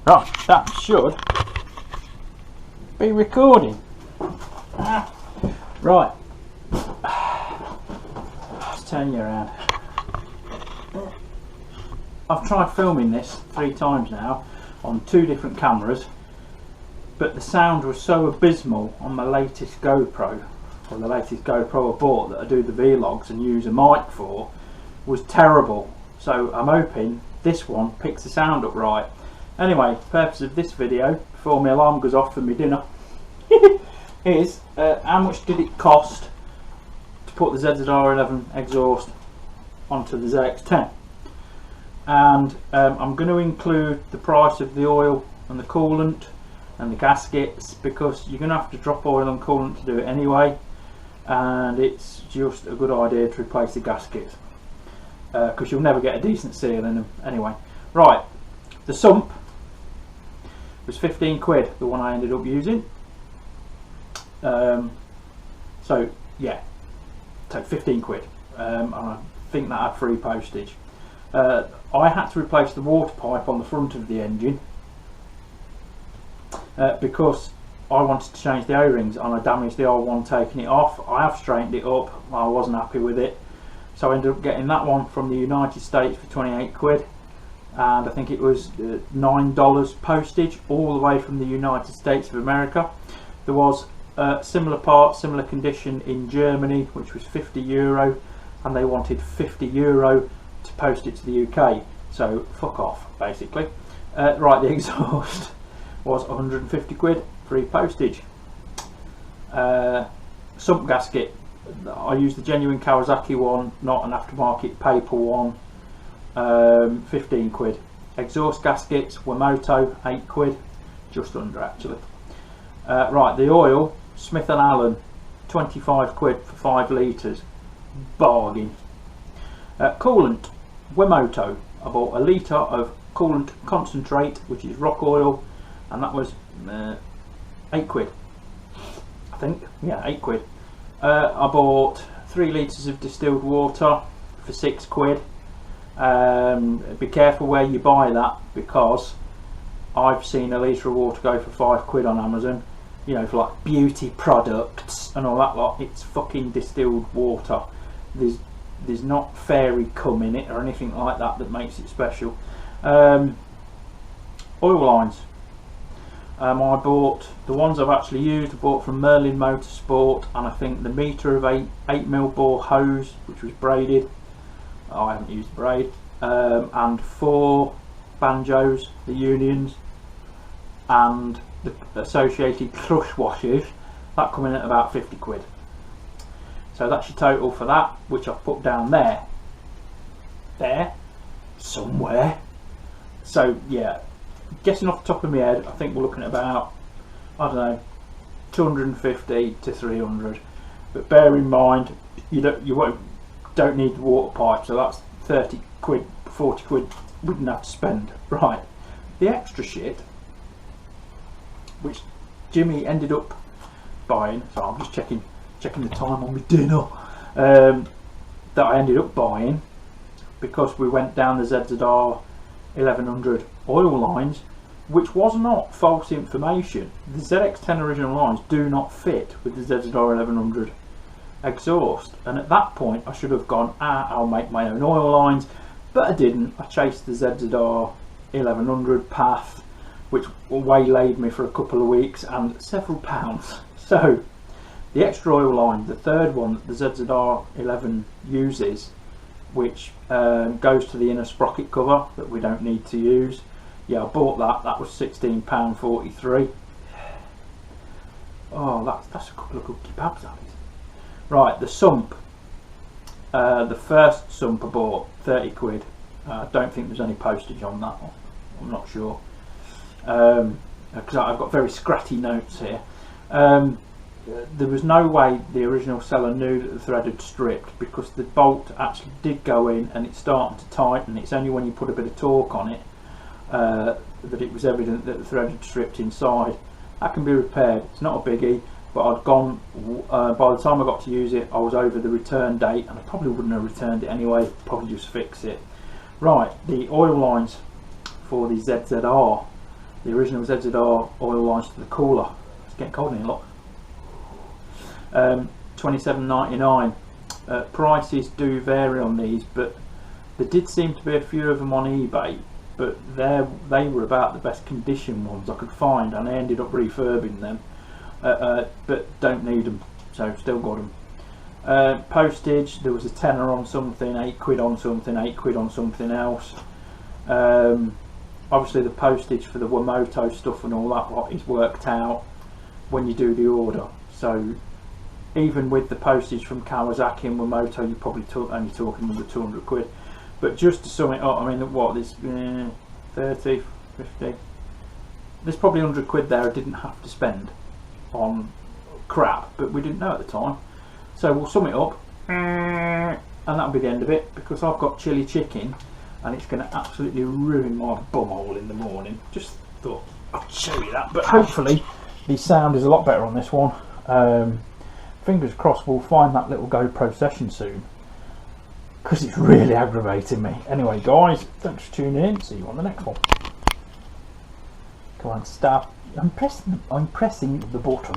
Right, that should be recording. Right, let's turn you around. I've tried filming this 3 times now on 2 different cameras, but the sound was so abysmal on my latest GoPro, or the latest GoPro I bought that I do the vlogs and use a mic for, was terrible. So I'm hoping this one picks the sound up right. Anyway, the purpose of this video, before my alarm goes off for my dinner, is how much did it cost to put the ZZ-R11 exhaust onto the ZX10. And I'm going to include the price of the oil and the coolant and the gaskets, because you're going to have to drop oil and coolant to do it anyway, and it's just a good idea to replace the gaskets because you'll never get a decent seal in them anyway. Right, the sump was 15 quid, the one I ended up using. So yeah, so 15 quid, and I think that had free postage. I had to replace the water pipe on the front of the engine because I wanted to change the O-rings and I damaged the old one taking it off. I have straightened it up, I wasn't happy with it, so I ended up getting that one from the United States for 28 quid, and I think it was $9 postage all the way from the United States of America. There was similar part, similar condition in Germany, which was €50, and they wanted €50 to post it to the UK, so fuck off basically. Right, the exhaust was 150 quid, free postage. Sump gasket, I used the genuine Kawasaki one, not an aftermarket paper one, 15 quid. Exhaust gaskets, Wamoto, 8 quid, just under actually. Right, the oil, Smith & Allen, 25 quid for 5 litres, bargain. Coolant, Wamoto, I bought a litre of coolant concentrate, which is rock oil, and that was 8 quid, I think, yeah, 8 quid. I bought 3 litres of distilled water for 6 quid. Be careful where you buy that, because I've seen a litre of water go for 5 quid on Amazon, you know, for like beauty products and all that lot. It's fucking distilled water. There's not fairy cum in it or anything like that that makes it special. Oil lines, I bought the ones I've actually used. I bought from Merlin Motorsport, and I think the metre of 8mm bore hose, which was braided. I haven't used the braid, and 4 banjos, the unions, and the associated crush washers. That come in at about 50 quid. So that's your total for that, which I've put down there somewhere. So yeah, guessing off the top of my head, I think we're looking at about, I don't know, 250 to 300. But bear in mind, you don't need the water pipe, so that's 30 quid, 40 quid we didn't have to spend. Right, the extra shit, which Jimmy ended up buying, so I'm just checking the time on my dinner, that I ended up buying because we went down the ZZ-R1100 oil lines, which was not false information. The ZX10 original lines do not fit with the ZZ-R1100 exhaust, and at that point I should have gone, I'll make my own oil lines, but I didn't. I chased the ZZ-R1100 path, which waylaid me for a couple of weeks and several pounds. So the extra oil line, the third one that the ZZ-R11 uses, which goes to the inner sprocket cover that we don't need to use, yeah, I bought that. That was £16.43. Oh, that's a couple of good kebabs, that is. Right, the sump, the first sump I bought, 30 quid. I don't think there's any postage on that one, I'm not sure, because I've got very scratty notes here. There was no way the original seller knew that the thread had stripped, because the bolt actually did go in and it's starting to tighten. It's only when you put a bit of torque on it that it was evident that the thread had stripped inside. That can be repaired, it's not a biggie, but I'd gone, by the time I got to use it, I was over the return date, and I probably wouldn't have returned it anyway, probably just fix it. Right, the oil lines for the ZZ-R The original ZZ-R oil lines to the cooler. It's getting cold in here, look. $27.99. Prices do vary on these, but there did seem to be a few of them on eBay, but they were about the best condition ones I could find, and I ended up refurbing them, but don't need them, so still got them. Postage, there was a tenner on something, 8 quid on something, 8 quid on something else. Obviously the postage for the Wamoto stuff and all that lot is worked out when you do the order, so even with the postage from Kawasaki and Wamoto, you're probably only talking under 200 quid. But just to sum it up, I mean, what, this 30, 50, there's probably 100 quid there I didn't have to spend on crap, but we didn't know at the time. So we'll sum it up, and that'll be the end of it, because I've got chili chicken and it's going to absolutely ruin my bumhole in the morning. Just thought I'd show you that, but hopefully the sound is a lot better on this one. Fingers crossed we'll find that little GoPro session soon, because it's really aggravating me. Anyway guys, thanks for tuning in, see you on the next one. Come on, stop. I'm pressing the button.